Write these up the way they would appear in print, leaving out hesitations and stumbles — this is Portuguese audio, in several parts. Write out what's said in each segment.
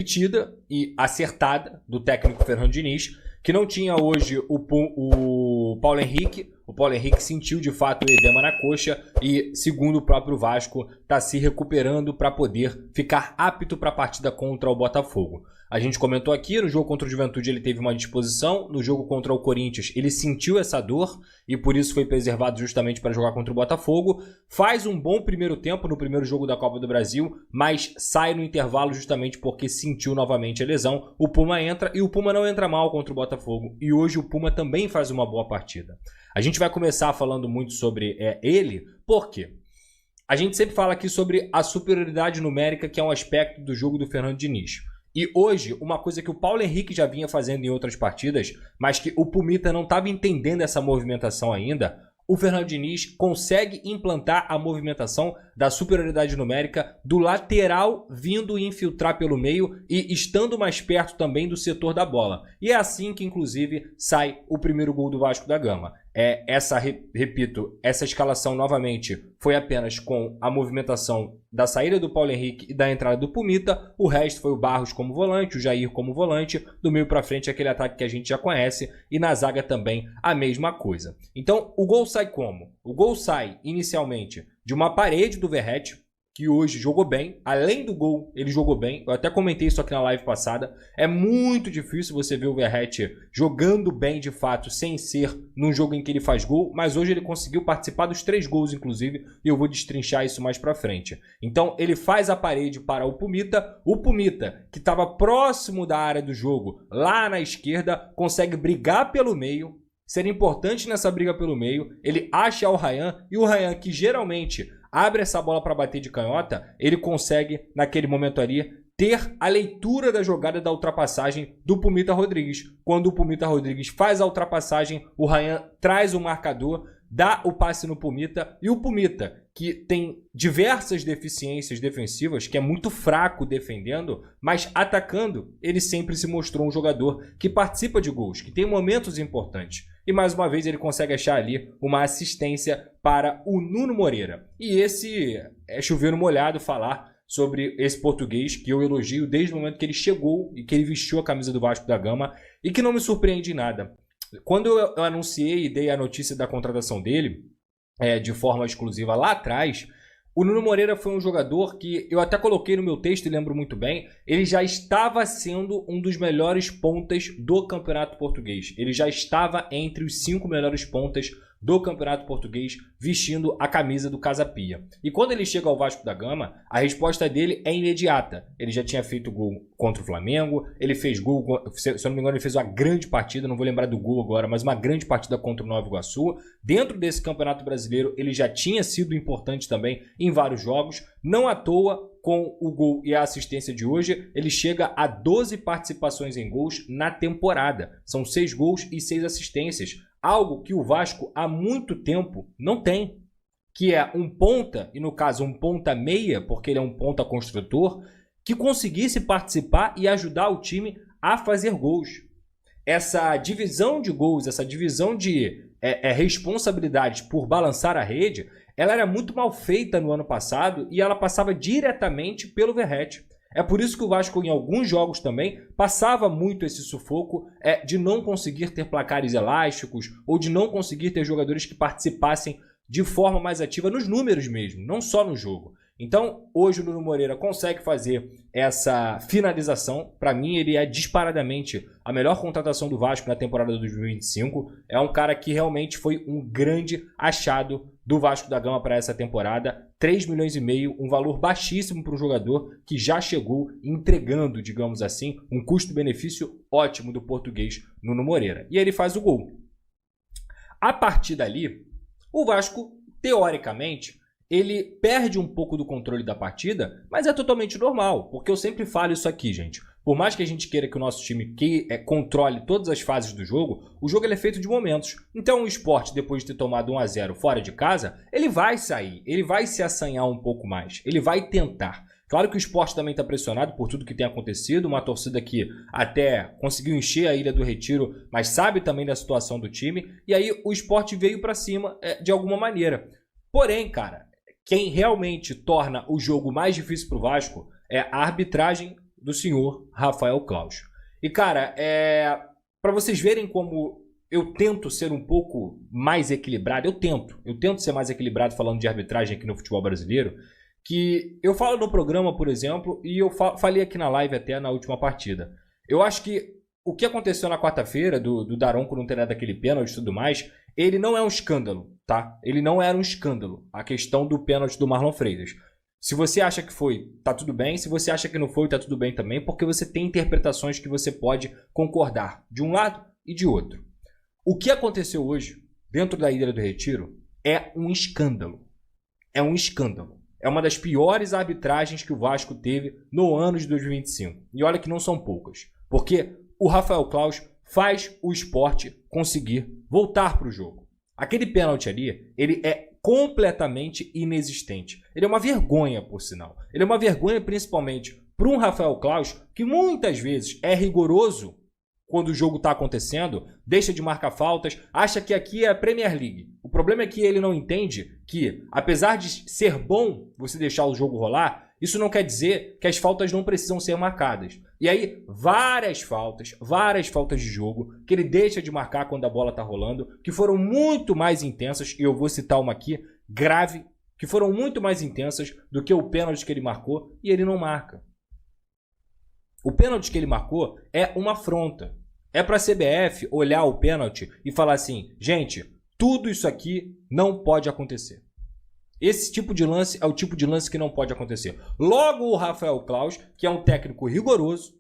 repetida e acertada do técnico Fernando Diniz, que não tinha hoje o Paulo Henrique. O Paulo Henrique sentiu de fato o edema na coxa e, segundo o próprio Vasco, está se recuperando para poder ficar apto para a partida contra o Botafogo. A gente comentou aqui, no jogo contra o Juventude ele teve uma disposição, no jogo contra o Corinthians ele sentiu essa dor e por isso foi preservado justamente para jogar contra o Botafogo. Faz um bom primeiro tempo no primeiro jogo da Copa do Brasil, mas sai no intervalo justamente porque sentiu novamente a lesão. O Puma entra e o Puma não entra mal contra o Botafogo e hoje o Puma também faz uma boa partida. A gente vai começar falando muito sobre ele, por quê? A gente sempre fala aqui sobre a superioridade numérica, que é um aspecto do jogo do Fernando Diniz. E hoje, uma coisa que o Paulo Henrique já vinha fazendo em outras partidas, mas que o Pumita não estava entendendo essa movimentação ainda, o Fernando Diniz consegue implantar a movimentação da superioridade numérica do lateral vindo infiltrar pelo meio e estando mais perto também do setor da bola. E é assim que, inclusive, sai o primeiro gol do Vasco da Gama. Repito, essa escalação novamente foi apenas com a movimentação da saída do Paulo Henrique e da entrada do Pumita. O resto foi o Barros como volante, o Jair como volante, do meio para frente aquele ataque que a gente já conhece e na zaga também a mesma coisa. Então o gol sai como? O gol sai inicialmente de uma parede do Verratti, que hoje jogou bem, além do gol ele jogou bem, eu até comentei isso aqui na live passada, é muito difícil você ver o Verratti jogando bem de fato, sem ser num jogo em que ele faz gol, mas hoje ele conseguiu participar dos 3 gols inclusive, e eu vou destrinchar isso mais pra frente. Então ele faz a parede para o Pumita que estava próximo da área do jogo, lá na esquerda, consegue brigar pelo meio, ser importante nessa briga pelo meio, ele acha o Ryan, e o Ryan que geralmente abre essa bola para bater de canhota, ele consegue, naquele momento ali, ter a leitura da jogada da ultrapassagem do Pumita Rodrigues. Quando o Pumita Rodrigues faz a ultrapassagem, o Ryan traz o marcador, dá o passe no Pumita, e o Pumita, que tem diversas deficiências defensivas, que é muito fraco defendendo, mas atacando, ele sempre se mostrou um jogador que participa de gols, que tem momentos importantes. E mais uma vez ele consegue achar ali uma assistência para o Nuno Moreira. E esse é chover no molhado falar sobre esse português que eu elogio desde o momento que ele chegou e que ele vestiu a camisa do Vasco da Gama e que não me surpreende em nada. Quando eu anunciei e dei a notícia da contratação dele, de forma exclusiva lá atrás, o Nuno Moreira foi um jogador que eu até coloquei no meu texto e lembro muito bem, ele já estava sendo um dos melhores pontas do Campeonato Português. Ele já estava entre os 5 melhores pontas do Campeonato Português vestindo a camisa do Casa Pia. E quando ele chega ao Vasco da Gama, a resposta dele é imediata. Ele já tinha feito gol contra o Flamengo, ele fez gol, se eu não me engano ele fez uma grande partida, não vou lembrar do gol agora, mas uma grande partida contra o Nova Iguaçu. Dentro desse Campeonato Brasileiro ele já tinha sido importante também em vários jogos, não à toa. Com o gol e a assistência de hoje, ele chega a 12 participações em gols na temporada. São 6 gols e 6 assistências. Algo que o Vasco há muito tempo não tem. Que é um ponta, e no caso um ponta meia, porque ele é um ponta construtor, que conseguisse participar e ajudar o time a fazer gols. Essa divisão de gols, essa divisão de responsabilidades por balançar a rede, ela era muito mal feita no ano passado e ela passava diretamente pelo Verratti. É por isso que o Vasco, em alguns jogos também, passava muito esse sufoco de não conseguir ter placares elásticos ou de não conseguir ter jogadores que participassem de forma mais ativa nos números mesmo, não só no jogo. Então, hoje o Nuno Moreira consegue fazer essa finalização. Para mim, ele é disparadamente a melhor contratação do Vasco na temporada de 2025. É um cara que realmente foi um grande achado do Vasco da Gama para essa temporada. 3 milhões e meio, um valor baixíssimo para um jogador que já chegou entregando, digamos assim, um custo-benefício ótimo do português Nuno Moreira. E ele faz o gol. A partir dali, o Vasco, teoricamente, ele perde um pouco do controle da partida, mas é totalmente normal, porque eu sempre falo isso aqui, gente. Por mais que a gente queira que o nosso time controle todas as fases do jogo, o jogo ele é feito de momentos. Então o Sport, depois de ter tomado 1 a 0 fora de casa, ele vai sair, ele vai se assanhar um pouco mais, ele vai tentar. Claro que o Sport também está pressionado por tudo que tem acontecido, uma torcida que até conseguiu encher a Ilha do Retiro, mas sabe também da situação do time, e aí o Sport veio para cima de alguma maneira. Porém, cara, quem realmente torna o jogo mais difícil para o Vasco é a arbitragem do senhor Rafael Claus. E, cara, para vocês verem como eu tento ser um pouco mais equilibrado, eu tento ser mais equilibrado falando de arbitragem aqui no futebol brasileiro, que eu falo no programa, por exemplo, e eu falei aqui na live até na última partida. Eu acho que o que aconteceu na quarta-feira, do Daronco não ter dado aquele pênalti e tudo mais, ele não é um escândalo, tá? Ele não era um escândalo, a questão do pênalti do Marlon Freitas. Se você acha que foi, tá tudo bem. Se você acha que não foi, tá tudo bem também, porque você tem interpretações que você pode concordar de um lado e de outro. O que aconteceu hoje, dentro da Ilha do Retiro, é um escândalo. É um escândalo. É uma das piores arbitragens que o Vasco teve no ano de 2025. E olha que não são poucas. Porque o Rafael Claus faz o Sport conseguir voltar para o jogo. Aquele pênalti ali, ele é completamente inexistente. Ele é uma vergonha, por sinal. Ele é uma vergonha principalmente para um Rafael Claus que muitas vezes é rigoroso quando o jogo está acontecendo, deixa de marcar faltas, acha que aqui é a Premier League. O problema é que ele não entende que, apesar de ser bom você deixar o jogo rolar, isso não quer dizer que as faltas não precisam ser marcadas. E aí, várias faltas de jogo que ele deixa de marcar quando a bola está rolando, que foram muito mais intensas, e eu vou citar uma aqui, grave, que foram muito mais intensas do que o pênalti que ele marcou, e ele não marca. O pênalti que ele marcou é uma afronta. É para a CBF olhar o pênalti e falar assim, gente, tudo isso aqui não pode acontecer. Esse tipo de lance é o tipo de lance que não pode acontecer. Logo o Rafael Claus, que é um técnico rigoroso,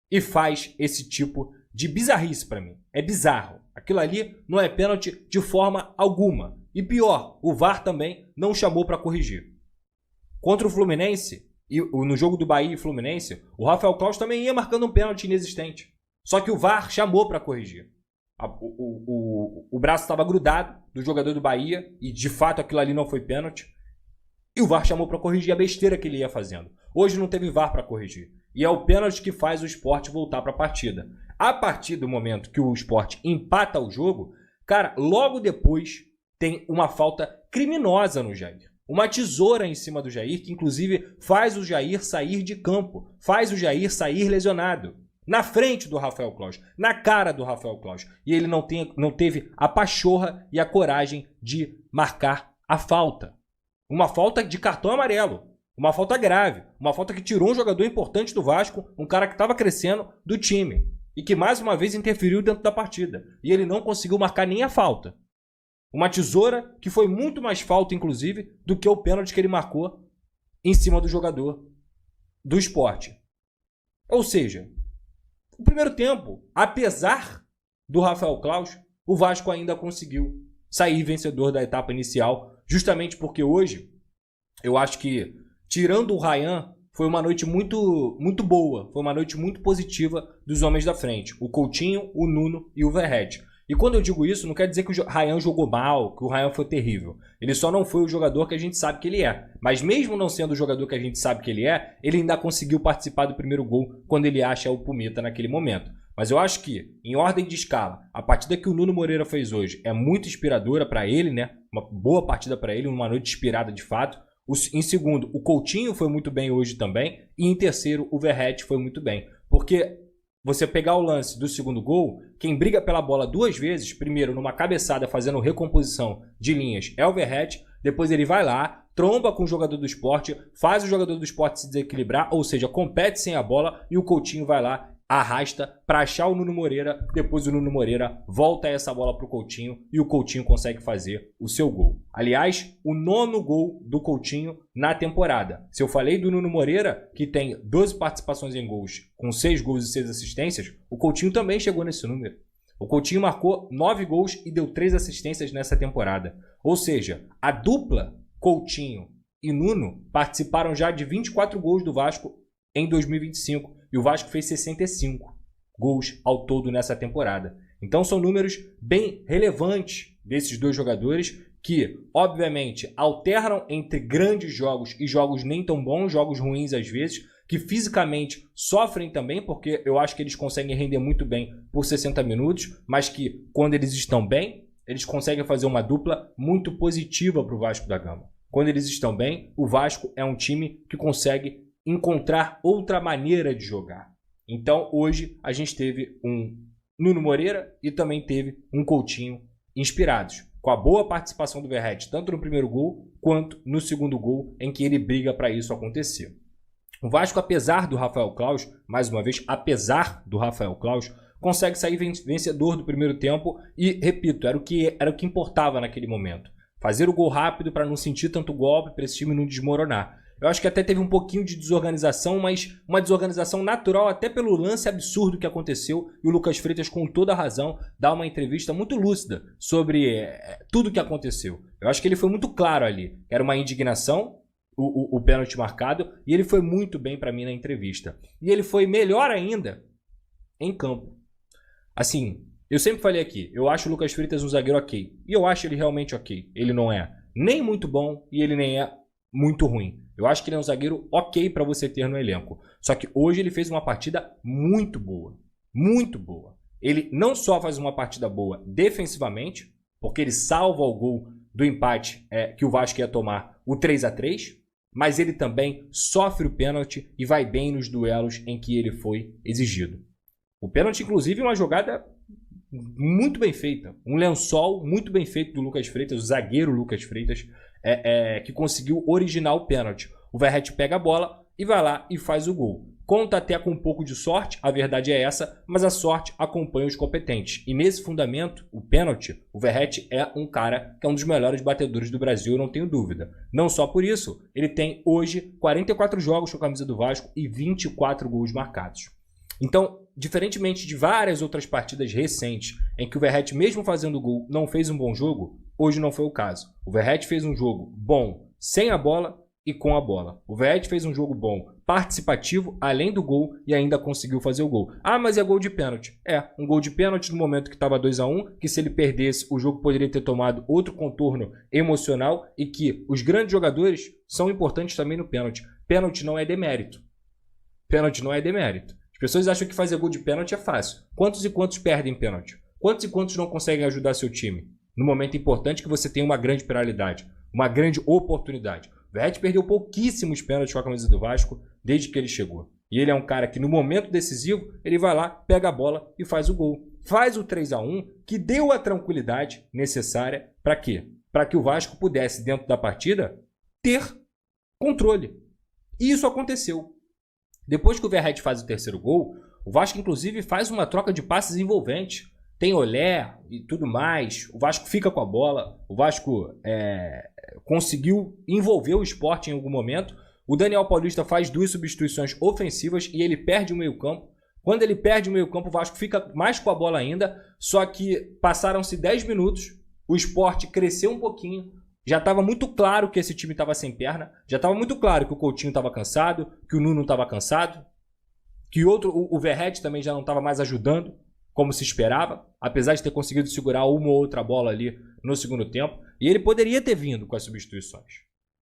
e faz esse tipo de bizarrice para mim. É bizarro. Aquilo ali não é pênalti de forma alguma. E pior, o VAR também não chamou para corrigir. Contra o Fluminense, e no jogo do Bahia e Fluminense, o Rafael Claus também ia marcando um pênalti inexistente. Só que o VAR chamou para corrigir. O braço estava grudado do jogador do Bahia e de fato aquilo ali não foi pênalti. E o VAR chamou para corrigir a besteira que ele ia fazendo. Hoje não teve VAR para corrigir. E é o pênalti que faz o Sport voltar para a partida. A partir do momento que o Sport empata o jogo, cara, logo depois tem uma falta criminosa no Jair. Uma tesoura em cima do Jair, que inclusive faz o Jair sair de campo. Faz o Jair sair lesionado. Na frente do Rafael Claus, na cara do Rafael Claus. E ele não teve a pachorra e a coragem de marcar a falta. Uma falta de cartão amarelo. Uma falta grave. Uma falta que tirou um jogador importante do Vasco, um cara que estava crescendo do time. E que mais uma vez interferiu dentro da partida. E ele não conseguiu marcar nem a falta. Uma tesoura que foi muito mais falta, inclusive, do que o pênalti que ele marcou em cima do jogador do Sport. Ou seja, no primeiro tempo, apesar do Rafael Claus, o Vasco ainda conseguiu sair vencedor da etapa inicial, justamente porque hoje, eu acho que, tirando o Ryan, foi uma noite muito, muito boa, foi uma noite muito positiva dos homens da frente, o Coutinho, o Nuno e o Verratti. E quando eu digo isso, não quer dizer que o Ryan jogou mal, que o Ryan foi terrível. Ele só não foi o jogador que a gente sabe que ele é. Mas mesmo não sendo o jogador que a gente sabe que ele é, ele ainda conseguiu participar do primeiro gol quando ele acha o Pumita naquele momento. Mas eu acho que, em ordem de escala, a partida que o Nuno Moreira fez hoje é muito inspiradora para ele, né? Uma boa partida para ele, uma noite inspirada de fato. Em segundo, o Coutinho foi muito bem hoje também. E em terceiro, o Verratti foi muito bem. Porque você pegar o lance do segundo gol, quem briga pela bola duas vezes, primeiro numa cabeçada fazendo recomposição de linhas é o Verratti, depois ele vai lá, tromba com o jogador do Sport, faz o jogador do Sport se desequilibrar, ou seja, compete sem a bola e o Coutinho vai lá, arrasta para achar o Nuno Moreira, depois o Nuno Moreira volta essa bola para o Coutinho e o Coutinho consegue fazer o seu gol. Aliás, o 9º gol do Coutinho na temporada. Se eu falei do Nuno Moreira, que tem 12 participações em gols, com 6 gols e 6 assistências, o Coutinho também chegou nesse número. O Coutinho marcou 9 gols e deu 3 assistências nessa temporada. Ou seja, a dupla Coutinho e Nuno participaram já de 24 gols do Vasco em 2025. E o Vasco fez 65 gols ao todo nessa temporada. Então são números bem relevantes desses dois jogadores que, obviamente, alternam entre grandes jogos e jogos nem tão bons, jogos ruins às vezes, que fisicamente sofrem também, porque eu acho que eles conseguem render muito bem por 60 minutos, mas que quando eles estão bem, eles conseguem fazer uma dupla muito positiva para o Vasco da Gama. Quando eles estão bem, o Vasco é um time que consegue encontrar outra maneira de jogar. Então, hoje, a gente teve um Nuno Moreira e também teve um Coutinho inspirados, com a boa participação do Verratti, tanto no primeiro gol quanto no segundo gol, em que ele briga para isso acontecer. O Vasco, apesar do Rafael Claus, mais uma vez, apesar do Rafael Claus, consegue sair vencedor do primeiro tempo e, repito, era o que importava naquele momento. Fazer o gol rápido para não sentir tanto golpe, para esse time não desmoronar. Eu acho que até teve um pouquinho de desorganização, mas uma desorganização natural até pelo lance absurdo que aconteceu. E o Lucas Freitas, com toda a razão, dá uma entrevista muito lúcida sobre tudo o que aconteceu. Eu acho que ele foi muito claro ali. Era uma indignação, o pênalti marcado, e ele foi muito bem para mim na entrevista. E ele foi melhor ainda em campo. Assim, eu sempre falei aqui, eu acho o Lucas Freitas um zagueiro ok. E eu acho ele realmente ok. Ele não é nem muito bom e ele nem é muito ruim. Eu acho que ele é um zagueiro ok para você ter no elenco. Só que hoje ele fez uma partida muito boa. Muito boa. Ele não só faz uma partida boa defensivamente, porque ele salva o gol do empate que o Vasco ia tomar, o 3-3, mas ele também sofre o pênalti e vai bem nos duelos em que ele foi exigido. O pênalti, inclusive, é uma jogada muito bem feita. Um lençol muito bem feito do Lucas Freitas, o zagueiro Lucas Freitas, que conseguiu originar o pênalti. O Verratti pega a bola e vai lá e faz o gol. Conta até com um pouco de sorte, a verdade é essa, mas a sorte acompanha os competentes. E nesse fundamento, o pênalti, o Verratti é um cara que é um dos melhores batedores do Brasil, eu não tenho dúvida. Não só por isso, ele tem hoje 44 jogos com a camisa do Vasco e 24 gols marcados. Então, diferentemente de várias outras partidas recentes em que o Verratti, mesmo fazendo gol, não fez um bom jogo, hoje não foi o caso. O Verratti fez um jogo bom sem a bola e com a bola. O Verratti fez um jogo bom participativo, além do gol, e ainda conseguiu fazer o gol. Ah, mas é gol de pênalti. Um gol de pênalti no momento que estava 2-1, que se ele perdesse, o jogo poderia ter tomado outro contorno emocional e que os grandes jogadores são importantes também no pênalti. Pênalti não é demérito. Pênalti não é demérito. As pessoas acham que fazer gol de pênalti é fácil. Quantos e quantos perdem pênalti? Quantos e quantos não conseguem ajudar seu time? No momento importante que você tem uma grande penalidade, uma grande oportunidade. O Verratti perdeu pouquíssimos pênaltis com a camisa do Vasco desde que ele chegou. E ele é um cara que no momento decisivo, ele vai lá, pega a bola e faz o gol. Faz o 3-1, que deu a tranquilidade necessária para quê? Para que o Vasco pudesse, dentro da partida, ter controle. E isso aconteceu. Depois que o Verratti faz o terceiro gol, o Vasco inclusive faz uma troca de passes envolvente. Tem olé e tudo mais. O Vasco fica com a bola. O Vasco conseguiu envolver o Sport em algum momento. O Daniel Paulista faz 2 substituições ofensivas e ele perde o meio-campo. Quando ele perde o meio-campo, o Vasco fica mais com a bola ainda. Só que passaram-se 10 minutos. O Sport cresceu um pouquinho. Já estava muito claro que esse time estava sem perna. Já estava muito claro que o Coutinho estava cansado, que o Nuno estava cansado, que o Verratti também já não estava mais ajudando, como se esperava, apesar de ter conseguido segurar uma ou outra bola ali no segundo tempo. E ele poderia ter vindo com as substituições.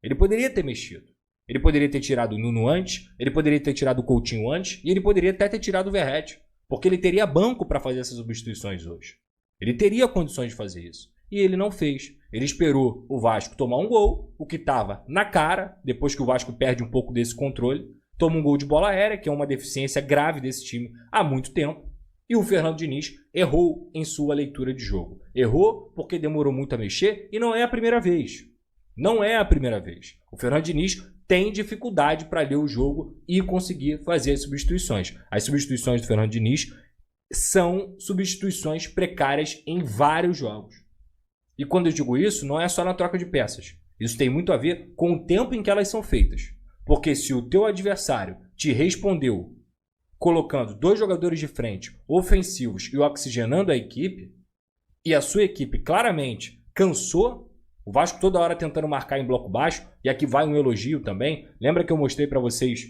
Ele poderia ter mexido. Ele poderia ter tirado o Nuno antes, ele poderia ter tirado o Coutinho antes, e ele poderia até ter tirado o Verratti, porque ele teria banco para fazer essas substituições hoje. Ele teria condições de fazer isso. E ele não fez. Ele esperou o Vasco tomar um gol, o que estava na cara, depois que o Vasco perde um pouco desse controle, toma um gol de bola aérea, que é uma deficiência grave desse time há muito tempo, e o Fernando Diniz errou em sua leitura de jogo. Errou porque demorou muito a mexer e não é a primeira vez. Não é a primeira vez. O Fernando Diniz tem dificuldade para ler o jogo e conseguir fazer as substituições. As substituições do Fernando Diniz são substituições precárias em vários jogos. E quando eu digo isso, não é só na troca de peças. Isso tem muito a ver com o tempo em que elas são feitas. Porque se o teu adversário te respondeu colocando 2 jogadores de frente, ofensivos e oxigenando a equipe, e a sua equipe claramente cansou, o Vasco toda hora tentando marcar em bloco baixo, e aqui vai um elogio também. Lembra que eu mostrei para vocês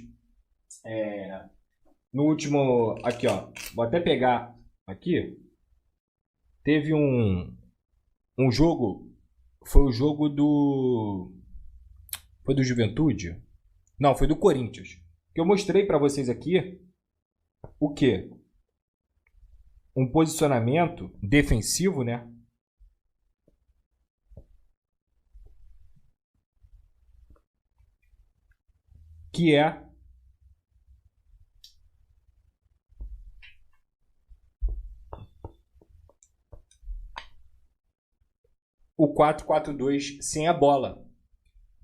no último... Aqui, ó. Vou até pegar aqui. Teve um jogo, foi o jogo foi do Juventude? Não, foi do Corinthians. Que eu mostrei para vocês aqui o quê? Um posicionamento defensivo, né? Que é o 4-4-2 sem a bola,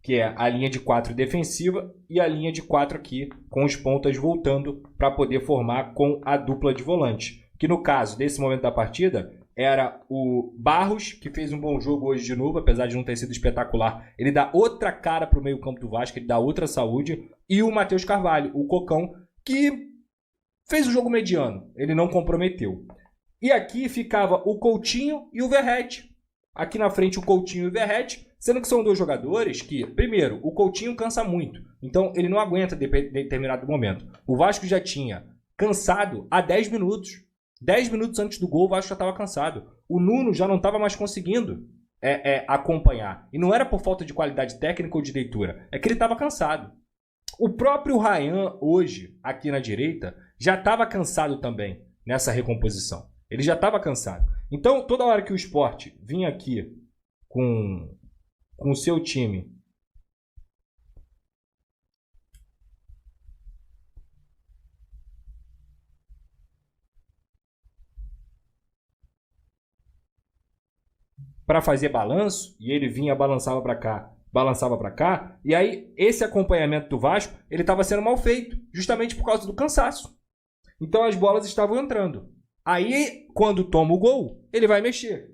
que é a linha de 4 defensiva e a linha de 4 aqui com os pontas voltando para poder formar com a dupla de volante. Que no caso desse momento da partida era o Barros, que fez um bom jogo hoje de novo, apesar de não ter sido espetacular. Ele dá outra cara para o meio campo do Vasco, ele dá outra saúde. E o Matheus Carvalho, o Cocão, que fez um jogo mediano, ele não comprometeu. E aqui ficava o Coutinho e o Verratti. Aqui na frente o Coutinho e o Verratti, sendo que são dois jogadores que, primeiro, o Coutinho cansa muito. Então ele não aguenta determinado momento. O Vasco já tinha cansado há 10 minutos. 10 minutos antes do gol o Vasco já estava cansado. O Nuno já não estava mais conseguindo acompanhar. E não era por falta de qualidade técnica ou de leitura. É que ele estava cansado. O próprio Ryan hoje, aqui na direita, já estava cansado também nessa recomposição. Ele já estava cansado. Então, toda hora que o Sport vinha aqui com o seu time para fazer balanço, e ele vinha, balançava para cá, e aí esse acompanhamento do Vasco, ele estava sendo mal feito, justamente por causa do cansaço. Então as bolas estavam entrando. Aí, quando toma o gol, ele vai mexer.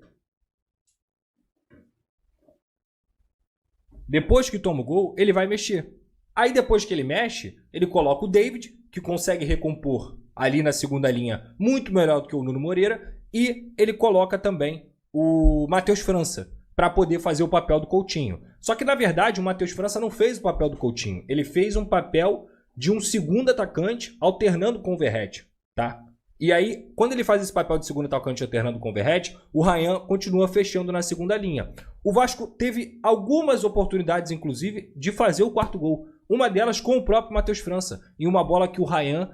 Depois que toma o gol, ele vai mexer. Aí depois que ele mexe, ele coloca o David, que consegue recompor ali na segunda linha muito melhor do que o Nuno Moreira, e ele coloca também o Matheus França para poder fazer o papel do Coutinho. Só que, na verdade, o Matheus França não fez o papel do Coutinho. Ele fez um papel de um segundo atacante alternando com o Verratti, tá? E aí, quando ele faz esse papel de segundo atacante alternando com o Verratti, o Ryan continua fechando na segunda linha. O Vasco teve algumas oportunidades, inclusive, de fazer o quarto gol. Uma delas com o próprio Matheus França. Em uma bola que o Ryan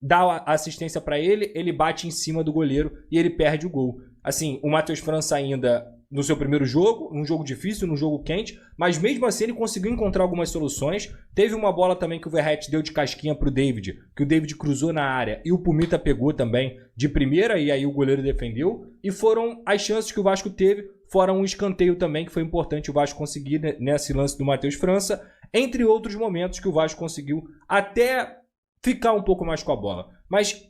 dá a assistência para ele, ele bate em cima do goleiro e ele perde o gol. Assim, o Matheus França ainda no seu primeiro jogo, num jogo difícil, num jogo quente, mas mesmo assim ele conseguiu encontrar algumas soluções. Teve uma bola também que o Verratti deu de casquinha pro David, que o David cruzou na área e o Pumita pegou também de primeira e aí o goleiro defendeu. E foram as chances que o Vasco teve, fora um escanteio também que foi importante o Vasco conseguir nesse lance do Matheus França, entre outros momentos que o Vasco conseguiu até ficar um pouco mais com a bola. Mas,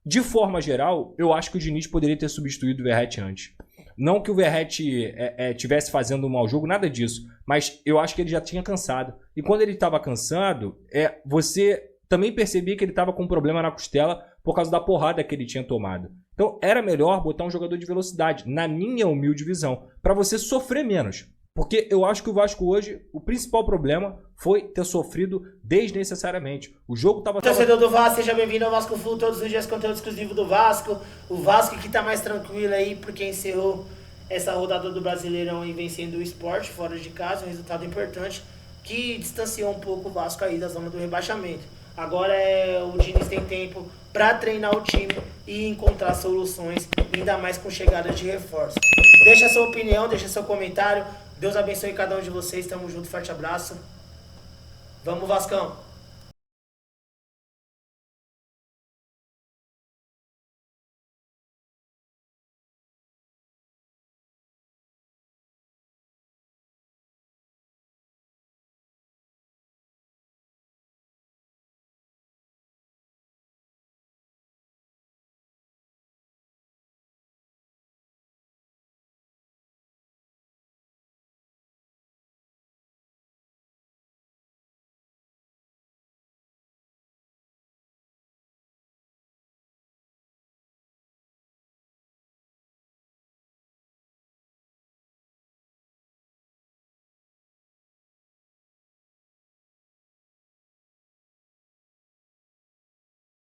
de forma geral, eu acho que o Diniz poderia ter substituído o Verratti antes. Não que o Verratti tivesse fazendo um mau jogo, nada disso. Mas eu acho que ele já tinha cansado. E quando ele estava cansado, você também percebia que ele estava com um problema na costela por causa da porrada que ele tinha tomado. Então era melhor botar um jogador de velocidade, na minha humilde visão, para você sofrer menos. Porque eu acho que o Vasco hoje, o principal problema foi ter sofrido desnecessariamente. O jogo estava... Torcedor do Vasco, seja bem-vindo ao Vasco Full, todos os dias conteúdo exclusivo do Vasco. O Vasco que tá mais tranquilo aí, porque encerrou essa rodada do Brasileirão e vencendo o Sport fora de casa, um resultado importante que distanciou um pouco o Vasco aí da zona do rebaixamento. Agora o Diniz tem tempo para treinar o time e encontrar soluções, ainda mais com chegada de reforços. Deixa a sua opinião, deixa seu comentário. Deus abençoe cada um de vocês. Tamo junto, forte abraço. Vamos, Vascão!